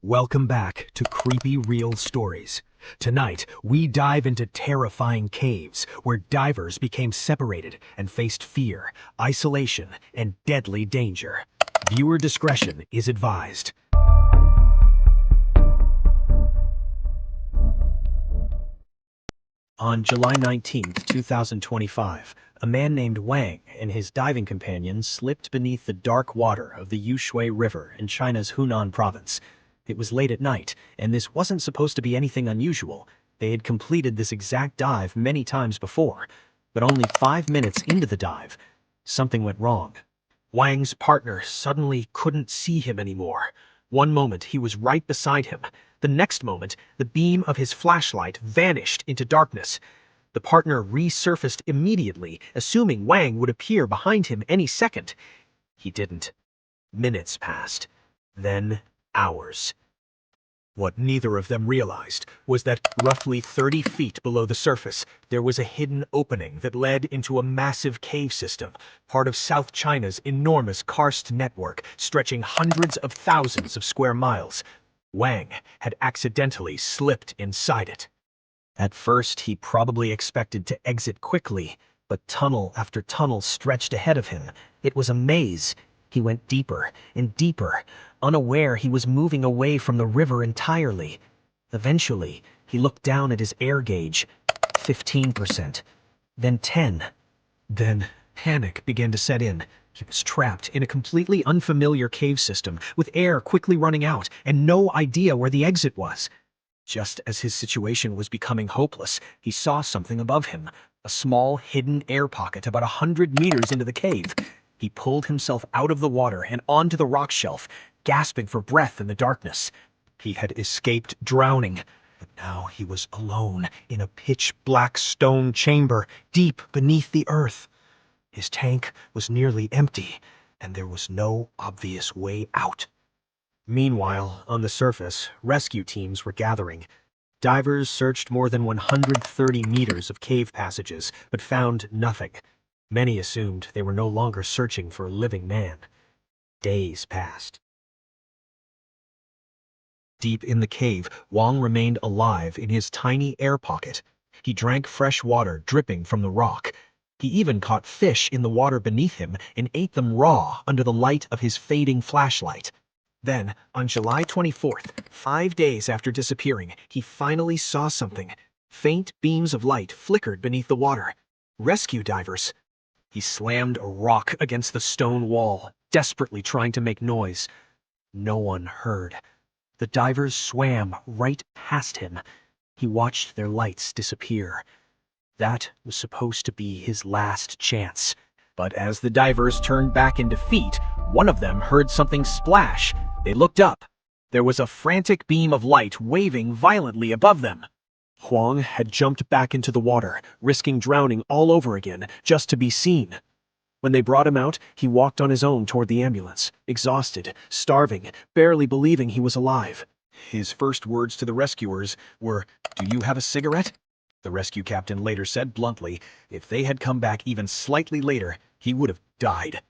Welcome back to Creepy Real Stories. Tonight, we dive into terrifying caves where divers became separated and faced fear, isolation, and deadly danger. Viewer discretion is advised. On July 19th, 2025, a man named Wang and his diving companions slipped beneath the dark water of the Youshui River in China's Hunan province. It was late at night, and this wasn't supposed to be anything unusual. They had completed this exact dive many times before, but only 5 minutes into the dive, something went wrong. Wang's partner suddenly couldn't see him anymore. One moment he was right beside him. The next moment, the beam of his flashlight vanished into darkness. The partner resurfaced immediately, assuming Wang would appear behind him any second. He didn't. Minutes passed. Then hours. What neither of them realized was that roughly 30 feet below the surface, there was a hidden opening that led into a massive cave system, part of South China's enormous karst network stretching hundreds of thousands of square miles. Wang had accidentally slipped inside it. At first, he probably expected to exit quickly, but tunnel after tunnel stretched ahead of him. It was a maze. He went deeper and deeper, unaware he was moving away from the river entirely. Eventually, he looked down at his air gauge. 15%. Then 10. Then panic began to set in. He was trapped in a completely unfamiliar cave system, with air quickly running out and no idea where the exit was. Just as his situation was becoming hopeless, he saw something above him, a small hidden air pocket about 100 meters into the cave. He pulled himself out of the water and onto the rock shelf, gasping for breath in the darkness. He had escaped drowning, but now he was alone in a pitch-black stone chamber deep beneath the earth. His tank was nearly empty, and there was no obvious way out. Meanwhile, on the surface, rescue teams were gathering. Divers searched more than 130 meters of cave passages, but found nothing. Many assumed they were no longer searching for a living man. Days passed. Deep in the cave, Wang remained alive in his tiny air pocket. He drank fresh water dripping from the rock. He even caught fish in the water beneath him and ate them raw under the light of his fading flashlight. Then, on July 24th, 5 days after disappearing, he finally saw something. Faint beams of light flickered beneath the water. Rescue divers. He slammed a rock against the stone wall, desperately trying to make noise. No one heard. The divers swam right past him. He watched their lights disappear. That was supposed to be his last chance. But as the divers turned back in defeat, one of them heard something splash. They looked up. There was a frantic beam of light waving violently above them. Huang had jumped back into the water, risking drowning all over again, just to be seen. When they brought him out, he walked on his own toward the ambulance, exhausted, starving, barely believing he was alive. His first words to the rescuers were, "Do you have a cigarette?" The rescue captain later said bluntly, if they had come back even slightly later, he would have died.